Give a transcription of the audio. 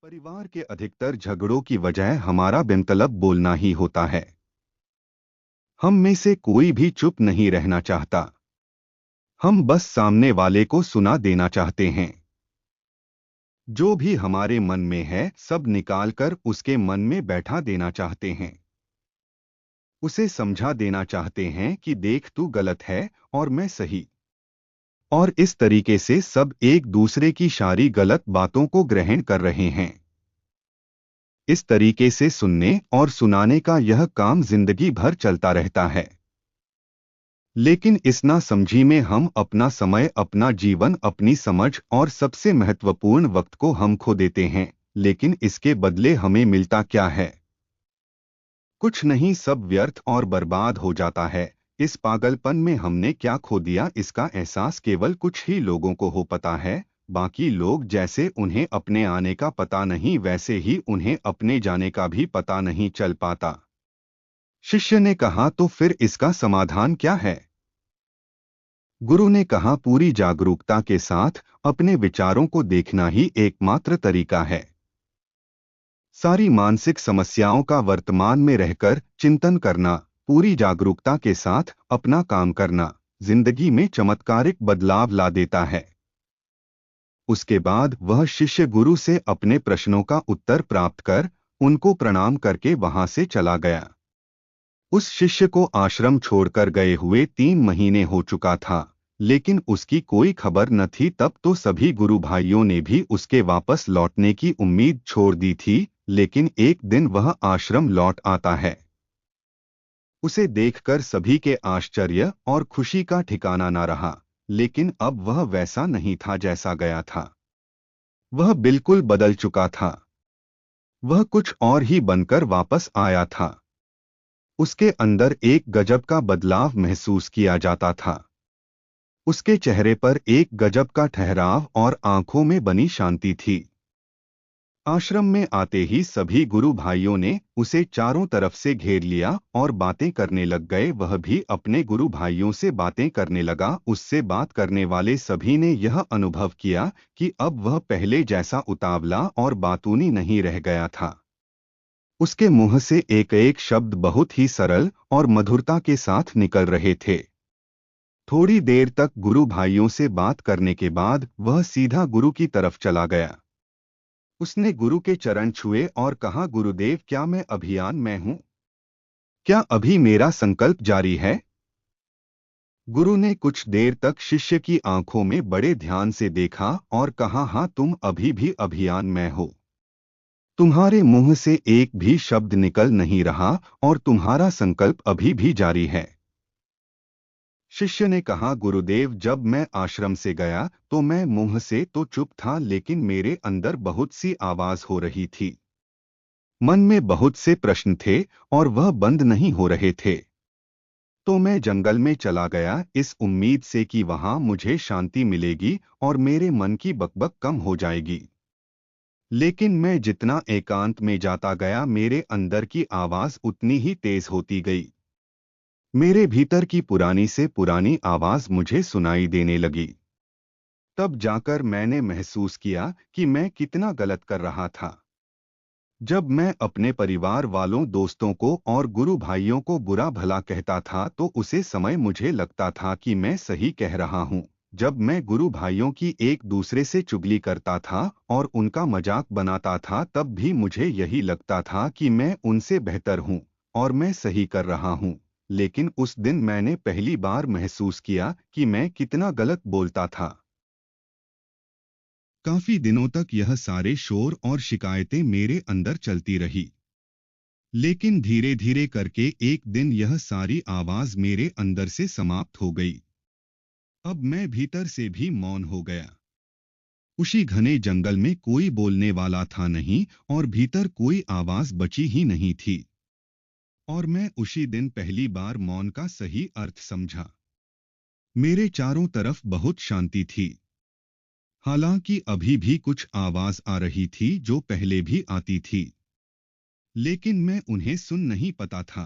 परिवार के अधिकतर झगड़ों की वजह हमारा बेमतलब बोलना ही होता है। हम में से कोई भी चुप नहीं रहना चाहता। हम बस सामने वाले को सुना देना चाहते हैं। जो भी हमारे मन में है सब निकालकर उसके मन में बैठा देना चाहते हैं। उसे समझा देना चाहते हैं कि देख तू गलत है और मैं सही। और इस तरीके से सब एक दूसरे की सारी गलत बातों को ग्रहण कर रहे हैं। इस तरीके से सुनने और सुनाने का यह काम जिंदगी भर चलता रहता है। लेकिन इस नासमझी में हम अपना समय, अपना जीवन, अपनी समझ और सबसे महत्वपूर्ण वक्त को हम खो देते हैं। लेकिन इसके बदले हमें मिलता क्या है? कुछ नहीं, सब व्यर्थ और बर्बाद हो जाता है। इस पागलपन में हमने क्या खो दिया, इसका एहसास केवल कुछ ही लोगों को हो पता है। बाकी लोग जैसे उन्हें अपने आने का पता नहीं, वैसे ही उन्हें अपने जाने का भी पता नहीं चल पाता। शिष्य ने कहा, तो फिर इसका समाधान क्या है? गुरु ने कहा, पूरी जागरूकता के साथ अपने विचारों को देखना ही एकमात्र तरीका है। सारी मानसिक समस्याओं का वर्तमान में रहकर चिंतन करना, पूरी जागरूकता के साथ अपना काम करना, जिंदगी में चमत्कारिक बदलाव ला देता है। उसके बाद वह शिष्य गुरु से अपने प्रश्नों का उत्तर प्राप्त कर उनको प्रणाम करके वहां से चला गया। उस शिष्य को आश्रम छोड़कर गए हुए 3 महीने हो चुका था, लेकिन उसकी कोई खबर न थी। तब तो सभी गुरु भाइयों ने भी उसके वापस लौटने की उम्मीद छोड़ दी थी। लेकिन एक दिन वह आश्रम लौट आता है। उसे देखकर सभी के आश्चर्य और खुशी का ठिकाना न रहा। लेकिन अब वह वैसा नहीं था जैसा गया था। वह बिल्कुल बदल चुका था। वह कुछ और ही बनकर वापस आया था। उसके अंदर एक गजब का बदलाव महसूस किया जाता था। उसके चेहरे पर एक गजब का ठहराव और आंखों में बनी शांति थी। आश्रम में आते ही सभी गुरु भाइयों ने उसे चारों तरफ से घेर लिया और बातें करने लग गए। वह भी अपने गुरु भाइयों से बातें करने लगा। उससे बात करने वाले सभी ने यह अनुभव किया कि अब वह पहले जैसा उतावला और बातूनी नहीं रह गया था। उसके मुंह से एक एक शब्द बहुत ही सरल और मधुरता के साथ निकल रहे थे। थोड़ी देर तक गुरु भाइयों से बात करने के बाद वह सीधा गुरु की तरफ चला गया। उसने गुरु के चरण छुए और कहा, गुरुदेव, क्या मैं अभियान में हूं? क्या अभी मेरा संकल्प जारी है? गुरु ने कुछ देर तक शिष्य की आंखों में बड़े ध्यान से देखा और कहा, हाँ, तुम अभी भी अभियान में हो। तुम्हारे मुंह से एक भी शब्द निकल नहीं रहा और तुम्हारा संकल्प अभी भी जारी है। शिष्य ने कहा, गुरुदेव, जब मैं आश्रम से गया तो मैं मुंह से तो चुप था, लेकिन मेरे अंदर बहुत सी आवाज हो रही थी। मन में बहुत से प्रश्न थे और वह बंद नहीं हो रहे थे। तो मैं जंगल में चला गया इस उम्मीद से कि वहां मुझे शांति मिलेगी और मेरे मन की बकबक कम हो जाएगी। लेकिन मैं जितना एकांत में जाता गया, मेरे अंदर की आवाज उतनी ही तेज होती गई। मेरे भीतर की पुरानी से पुरानी आवाज मुझे सुनाई देने लगी। तब जाकर मैंने महसूस किया कि मैं कितना गलत कर रहा था। जब मैं अपने परिवार वालों, दोस्तों को और गुरु भाइयों को बुरा भला कहता था तो उसे समय मुझे लगता था कि मैं सही कह रहा हूँ। जब मैं गुरु भाइयों की एक दूसरे से चुगली करता था और उनका मजाक बनाता था, तब भी मुझे यही लगता था कि मैं उनसे बेहतर हूँ और मैं सही कर रहा हूँ। लेकिन उस दिन मैंने पहली बार महसूस किया कि मैं कितना गलत बोलता था। काफी दिनों तक यह सारे शोर और शिकायतें मेरे अंदर चलती रही। लेकिन धीरे धीरे करके एक दिन यह सारी आवाज मेरे अंदर से समाप्त हो गई। अब मैं भीतर से भी मौन हो गया। उसी घने जंगल में कोई बोलने वाला था नहीं और भीतर कोई आवाज बची ही नहीं थी। और मैं उसी दिन पहली बार मौन का सही अर्थ समझा। मेरे चारों तरफ बहुत शांति थी। हालांकि अभी भी कुछ आवाज आ रही थी जो पहले भी आती थी, लेकिन मैं उन्हें सुन नहीं पाता था।